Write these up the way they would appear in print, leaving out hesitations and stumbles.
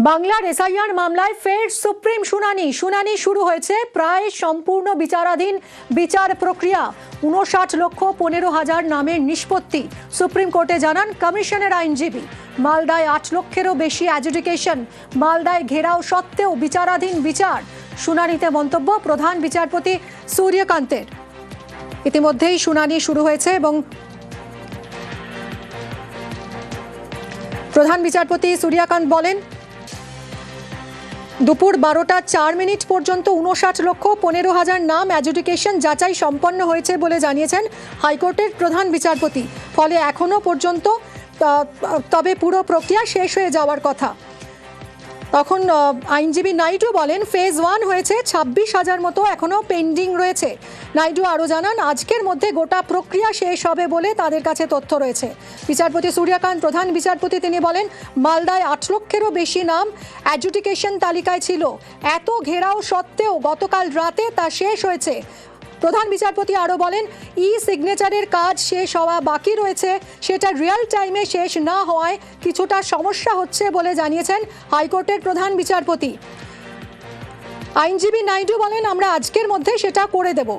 বাংলার এসআইআর মামলায় ফের সুপ্রিম শুনানি শুরু হয়েছে। প্রায় সম্পূর্ণ বিচারাধীন বিচার প্রক্রিয়া। 59,15,000 নামের নিষ্পত্তি সুপ্রিম কোর্টে জানান কমিশনের আইনজীবী। মালদায় 8 লক্ষেরও বেশি অ্যাডজুডিকেশন। মালদায় ঘেরাও সত্ত্বেও বিচারাধীন বিচার। শুনানিতে মন্তব্য প্রধান বিচারপতি সূর্যকান্তের। ইতিমধ্যেই শুনানি শুরু হয়েছে এবং প্রধান বিচারপতি সূর্যকান্ত বলেন, দুপুর 12টা 4 পর্যন্ত 59,15,000 নাম অ্যাডজুডিকেশন যাচাই সম্পন্ন হয়েছে বলে জানিয়েছেন হাইকোর্টের প্রধান বিচারপতি। ফলে এখনো পর্যন্ত তবে পুরো প্রক্রিয়া শেষ হয়ে যাওয়ার কথা। তখন আইনজীবী নাইডু বলেন, ফেজ 1 হয়েছে, 26,000 মতো এখনো পেন্ডিং রয়েছে। নাইডু আরও জানান, আজকের মধ্যে গোটা প্রক্রিয়া শেষ হবে বলে তাদের কাছে তথ্য রয়েছে। বিচারপতি সূর্যকান্ত প্রধান বিচারপতি, তিনি বলেন, মালদায় 8 লক্ষেরও বেশি নাম অ্যাডজুডিকেশন তালিকায় ছিল। এত ঘেরাও সত্ত্বেও গতকাল রাতে তা শেষ হয়েছে। প্রধান বিচারপতি আরও বলেন, সিগনেচারের কাজ শেষ হওয়া বাকি রয়েছে, সেটা রিয়েল টাইমে শেষ না হওয়ায় কিছুটা সমস্যা হচ্ছে বলে জানিয়েছেন হাইকোর্টের প্রধান বিচারপতি। আইনজীবী নাইডু বলেন, আমরা আজকের মধ্যে সেটা করে দেব।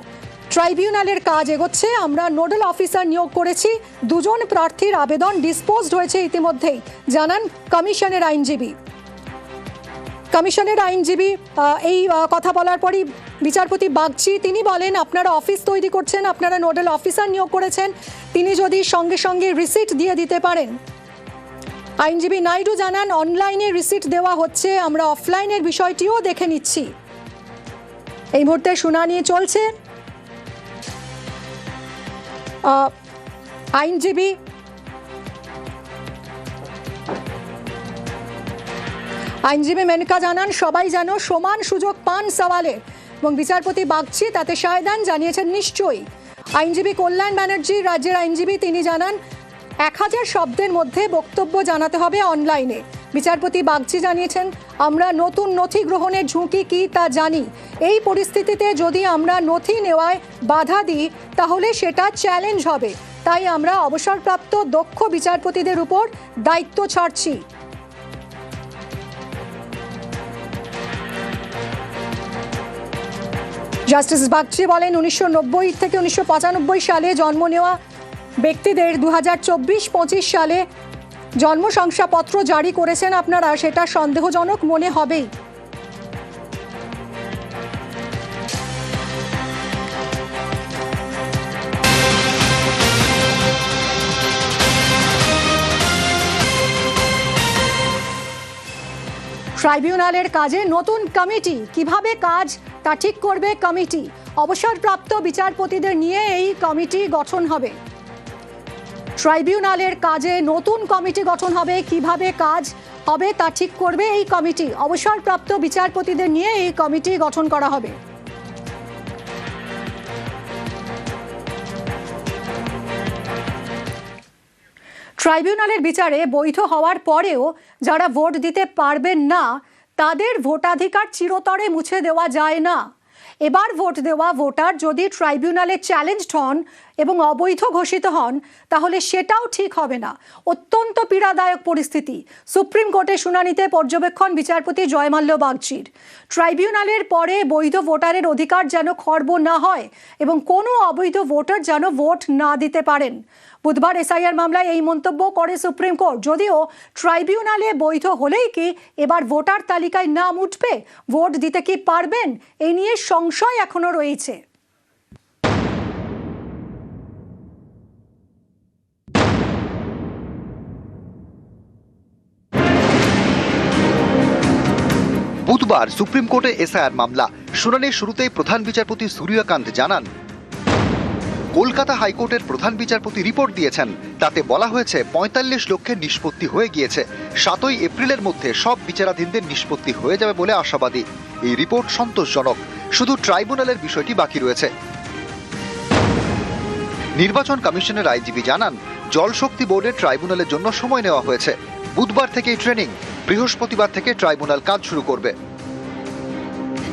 ট্রাইব্যুনালের কাজ এগোচ্ছে, আমরা নোডাল অফিসার নিয়োগ করেছি। 2 জন প্রার্থীর আবেদন ডিসপোজড হয়েছে ইতিমধ্যেই, জানান কমিশনের আইনজীবী। কমিশনের আইনজীবী এই কথা বলার পরই বিচারপতি বাগচি, তিনি বলেন, আপনারা অফিস তৈরি করছেন, আপনারা নোডাল অফিসার নিয়োগ করেছেন, তিনি যদি সঙ্গে সঙ্গে রিসিট দিয়ে দিতে পারেন। আইনজীবী নাইডু জানান, অনলাইনে রিসিট দেওয়া হচ্ছে, আমরা অফলাইনের বিষয়টিও দেখে নিচ্ছি। এই মুহূর্তে শুনানি চলছে। আইনজীবী মেনকা জানান, সবাই যেন সমান সুযোগ পান সওয়ালে, এবং বিচারপতি বাগচি তাতে সায় দেন, জানিয়েছেন নিশ্চয়ই। আইনজীবী কল্যাণ ব্যানার্জি রাজ্যের আইনজীবী, তিনি জানান 1000 শব্দের মধ্যে বক্তব্য জানাতে হবে অনলাইনে। বিচারপতি বাগচি জানিয়েছেন, আমরা নতুন নথি গ্রহণের ঝুঁকি কি তা জানি। এই পরিস্থিতিতে যদি আমরা নথি নেওয়ায় বাধা দিই তাহলে সেটা চ্যালেঞ্জ হবে, তাই আমরা অবসরপ্রাপ্ত দক্ষ বিচারপতিদের উপর দায়িত্ব ছাড়ছি। জাস্টিস বাগচি বলেন, 1990 থেকে 1995 সালে জন্ম নেওয়া ব্যক্তিদের 2024-25 সালে জন্ম শংসাপত্র জারি করেছেন আপনারা, সেটা সন্দেহজনক মনে হবেই। ট্রাইব্যুনালের কাজে নতুন কমিটি, কিভাবে কাজ তা ঠিক করবে কমিটি। অবসরপ্রাপ্ত বিচারপতিদের নিয়ে এই কমিটি গঠন হবে। ট্রাইব্যুনালের কাজে নতুন কমিটি গঠন হবে, কিভাবে কাজ হবে তা ঠিক করবে এই কমিটি। অবসরপ্রাপ্ত বিচারপতিদের নিয়ে এই কমিটি গঠন করা হবে। ট্রাইব্যুনালের বিচারে বৈধ হওয়ার পরেও যারা ভোট দিতে পারবেন না, তাদের ভোটাধিকার চিরতরে মুছে দেওয়া যায় না। এবার ভোট দেওয়া ভোটার যদি ট্রাইব্যুনালে চ্যালেঞ্জড হন এবং অবৈধ ঘোষিত হন, তাহলে সেটাও ঠিক হবে না। অত্যন্ত পীড়াদায়ক পরিস্থিতি। সুপ্রিম কোর্টে শুনানিতে পর্যবেক্ষণ বিচারপতি জয়মাল্য বাগচির। ট্রাইব্যুনালের পরে বৈধ ভোটারের অধিকার যেন খর্ব না হয় এবং কোনো অবৈধ ভোটার যেন ভোট না দিতে পারেন। বুধবার এসআইআর মামলায় এই মন্তব্য করে সুপ্রিম কোর্ট। যদিও ট্রাইব্যুনালে বৈধ হলেই কি এবার ভোটার তালিকায় নাম উঠবে, ভোট দিতে কি পারবেন, এই নিয়ে সংশয় এখনো রয়েছে। বুধবার সুপ্রিম কোর্টে এসআইআর মামলা শুনানির শুরুতেই প্রধান বিচারপতি সূর্যকান্ত জানান, কলকাতা হাইকোর্টের প্রধান বিচারপতি রিপোর্ট দিয়েছেন, তাতে বলা হয়েছে 45 লক্ষের নিষ্পত্তি হয়ে গিয়েছে। 7ই এপ্রিলের মধ্যে সব বিচারাধীনদের নিষ্পত্তি হয়ে যাবে বলে আশাবাদী। এই রিপোর্ট সন্তোষজনক, শুধু ট্রাইব্যুনালের বিষয়টি বাকি রয়েছে। নির্বাচন কমিশনের আইনজীবী জানান, জলশক্তি বোর্ডের ট্রাইব্যুনালের জন্য সময় নেওয়া হয়েছে। বুধবার থেকেই ট্রেনিং, বৃহস্পতিবার থেকে ট্রাইব্যুনাল কাজ শুরু করবে।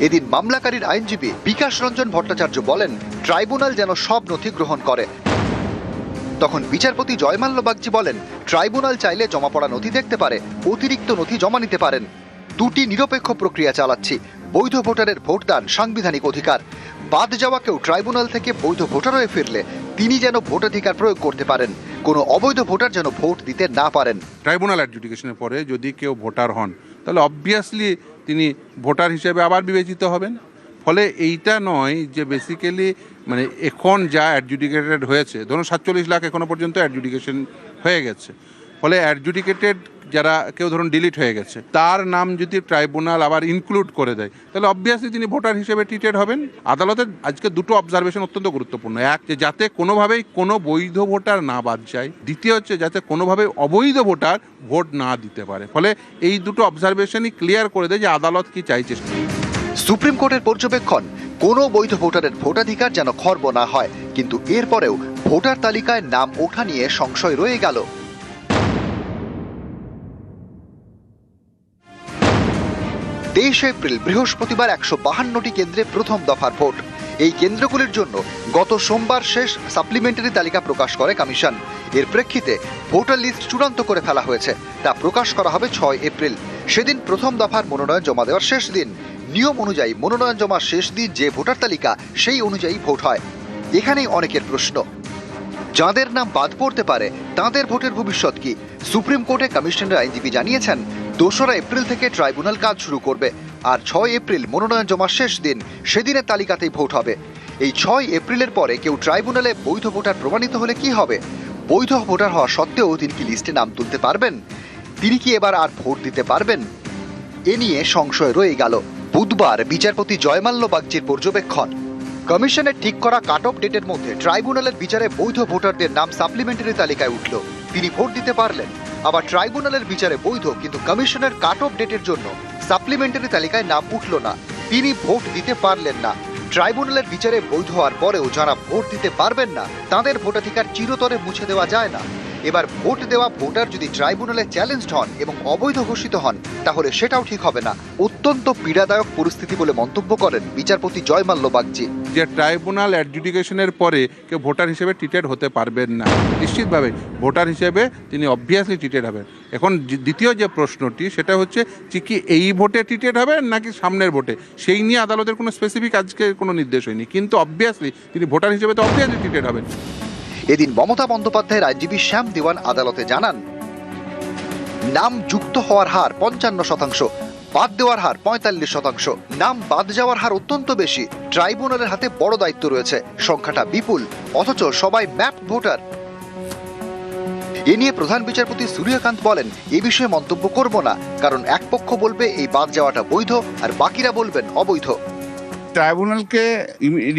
এদিন মামলাকারীর আইনজীবী বিকাশ রঞ্জন ভট্টাচার্য বলেন, ট্রাইব্যুনাল যেন সব নথি গ্রহণ করে। তখন বিচারপতি জয়মাল্য বাগচি বলেন, ট্রাইব্যুনাল চাইলে জমা পড়া নথি দেখতে পারে, অতিরিক্ত নথি জমা নিতে পারেন। দুটি নিরপেক্ষ প্রক্রিয়া চালাচ্ছি। বৈধ ভোটারের ভোটদান সাংবিধানিক অধিকার। বাদ যাওয়া কেউ ট্রাইব্যুনাল থেকে বৈধ ভোটার হয়ে ফিরলে তিনি যেন ভোটাধিকার প্রয়োগ করতে পারেন, কোনো অবৈধ ভোটার যেন ভোট দিতে না পারেন। ট্রাইব্যুনাল অ্যাডজুডিকেশনের পরে যদি কেউ ভোটার হন তাহলে অবভিয়াসলি তিনি ভোটার হিসেবে আবার বিবেচিত হবেন। ফলে এইটা নয় যে বেসিক্যালি মানে এখন যা অ্যাডজুডিকেটেড হয়েছে, ধরুন 47 লাখ এখনো পর্যন্ত অ্যাডজুডিকেশন হয়ে গেছে, ফলে অ্যাডজুডিকেটেড যারা কেউ ধরুন ডিলিট হয়ে গেছে তার নাম যদি ট্রাইব্যুনাল আবার ইনক্লুড করে দেয় তাহলে অবভিয়াসলি তিনি ভোটার হিসেবে ট্রিটেড হবেন। আদালতের আজকে দুটো অবজারভেশন অত্যন্ত গুরুত্বপূর্ণ। এক, যে যাতে কোনোভাবেই কোনো বৈধ ভোটার না বাদ যায়। দ্বিতীয় হচ্ছে যাতে কোনোভাবেই অবৈধ ভোটার ভোট না দিতে পারে। ফলে এই দুটো অবজারভেশনই ক্লিয়ার করে দেয় যে আদালত কি চাইছে। সুপ্রিম কোর্টের পর্যবেক্ষণ, কোনো বৈধ ভোটারের ভোটাধিকার যেন খর্ব না হয়, কিন্তু এরপরেও ভোটার তালিকায় নাম ওঠা নিয়ে সংশয় রয়ে গেল। 23 এপ্রিল বৃহস্পতিবার 152টি কেন্দ্রে প্রথম দফার ভোট। এই কেন্দ্রগুলির জন্য গত সোমবার শেষ সাপ্লিমেন্টারি তালিকা প্রকাশ করে কমিশন। এর প্রেক্ষিতে ভোটার লিস্ট চূড়ান্ত করে ফেলা হয়েছে। তা প্রকাশ করা হবে 6 এপ্রিল। সেদিন প্রথম দফার মনোনয়ন জমা দেওয়ার শেষ দিন। নিয়ম অনুযায়ী মনোনয়ন জমার শেষ দিন যে ভোটার তালিকা সেই অনুযায়ী ভোট হয়। এখানেই অনেকের প্রশ্ন, যাদের নাম বাদ পড়তে পারে তাদের ভোটের ভবিষ্যৎ কি? সুপ্রিম কোর্টে কমিশনের আইনজীবী জানিয়েছেন 2রা এপ্রিল থেকে ট্রাইব্যুনাল কাজ শুরু করবে, আর 6 এপ্রিল মনোনয়ন জমার শেষ দিন, সেদিনের তালিকাতেই ভোট হবে। এই 6 এপ্রিলের পরে কেউ ট্রাইব্যুনালে বৈধ ভোটার প্রমাণিত হলে কি হবে? বৈধ ভোটার হওয়া সত্ত্বেও তিনি কি লিস্টে নাম তুলতে পারবেন? তিনি কি এবার আর ভোট দিতে পারবেন? এ নিয়ে সংশয় রয়ে গেল। বুধবার বিচারপতি জয়মাল্য বাগচির পর্যবেক্ষণ, কমিশনের ঠিক করা কাট অফ ডেটের মধ্যে ট্রাইব্যুনালের বিচারে বৈধ ভোটারদের নাম সাপ্লিমেন্টারি তালিকায় উঠল। তিনি ভোট দিতে পারলেন। আবার ট্রাইব্যুনালের বিচারে বৈধ কিন্তু কমিশনের কাট অফ ডেটের জন্য সাপ্লিমেন্টারি তালিকায় নাম উঠল না, তিনি ভোট দিতে পারলেন না। ট্রাইব্যুনালের বিচারে বৈধ হওয়ার পরেও যারা ভোট দিতে পারবেন না তাদের ভোটাধিকার চিরতরে মুছে দেওয়া যায় না। এবার ভোট দেওয়া ভোটার যদি ট্রাইব্যুনালে চ্যালেঞ্জড হন এবং অবৈধ ঘোষিত হন তাহলে সেটাও ঠিক হবে না। অত্যন্ত পীড়াদায়ক পরিস্থিতি বলে মন্তব্য করেন বিচারপতি জয়মাল্য বাগচি। যে ট্রাইব্যুনাল অ্যাডজুডিকেশনের পরে কেউ ভোটার হিসেবে ট্রিটেড হতে পারবেন না, নিশ্চিতভাবে ভোটার হিসেবে তিনি অবভিয়াসলি ট্রিটেড হবেন। এখন দ্বিতীয় যে প্রশ্নটি সেটা হচ্ছে যে কি এই ভোটে ট্রিটেড হবেন নাকি সামনের ভোটে, সেই নিয়ে আদালতের কোনো স্পেসিফিক আজকে কোনো নির্দেশ হয়নি, কিন্তু অবভিয়াসলি তিনি ভোটার হিসেবে তো অবভিয়াসলি ট্রিটেড হবেন। এদিন মমতা বন্দ্যোপাধ্যায়ের আইনজীবী শ্যাম দেওয়ান আদালতে জানান, নাম যুক্ত হওয়ার হার 55%, বাদ দেওয়ার হার 45%। নাম বাদ যাওয়ার হার অত্যন্ত বেশি। ট্রাইব্যুনালের হাতে বড় দায়িত্ব রয়েছে, সংখ্যাটা বিপুল, অথচ সবাই ম্যাপ ভোটার। এ নিয়ে প্রধান বিচারপতি সূর্যকান্ত বলেন, এ বিষয়ে মন্তব্য করব না, কারণ এক পক্ষ বলবে এই বাদ যাওয়াটা বৈধ আর বাকিরা বলবেন অবৈধ। ট্রাইব্যুনালকে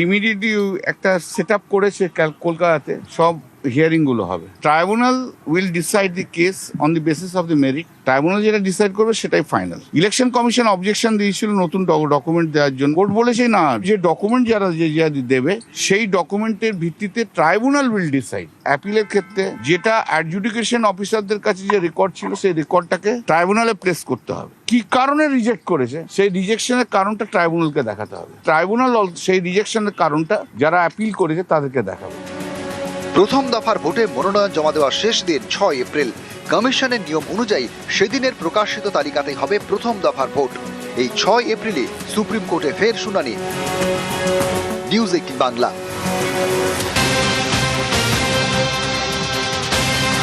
ইমিডিয়েটলি একটা সেট আপ করেছে কলকাতাতে, সব হিয়ারিং গুলো হবে। Tribunal will decide the case on the basis of the merit. Tribunal যেটা ডিসাইড করবে সেটাই ফাইনাল। ইলেকশন কমিশন অবজেকশন দিয়েছিল নতুন ডকুমেন্ট দেওয়ার জন্য। কোর্ট বলেছে না, যে ডকুমেন্ট যারা দেবে সেই ডকুমেন্টের ভিত্তিতে ট্রাইব্যুনাল উইল ডিসাইড। অ্যাপিলের ক্ষেত্রে যেটা অ্যাডজুডিকেশন অফিসারদের কাছে যে রেকর্ড ছিল সেই রেকর্ডটাকে ট্রাইব্যুনালে প্লেস করতে হবে। কি কারণে রিজেক্ট করেছে সেই রিজেকশনের কারণটা ট্রাইব্যুনালকে দেখাতে হবে। ট্রাইব্যুনাল সেই রিজেকশনের কারণটা যারা অ্যাপিল করেছে তাদেরকে দেখাবে। প্রথম দফার ভোটে মনোনয়ন জমা দেওয়ার শেষ দিন 6 এপ্রিল। কমিশনের নিয়ম অনুযায়ী সেদিনের প্রকাশিত তালিকাতেই হবে প্রথম দফার ভোট। এই 6 এপ্রিলে সুপ্রিম কোর্টে ফের শুনানি। নিউজ 18 বাংলা।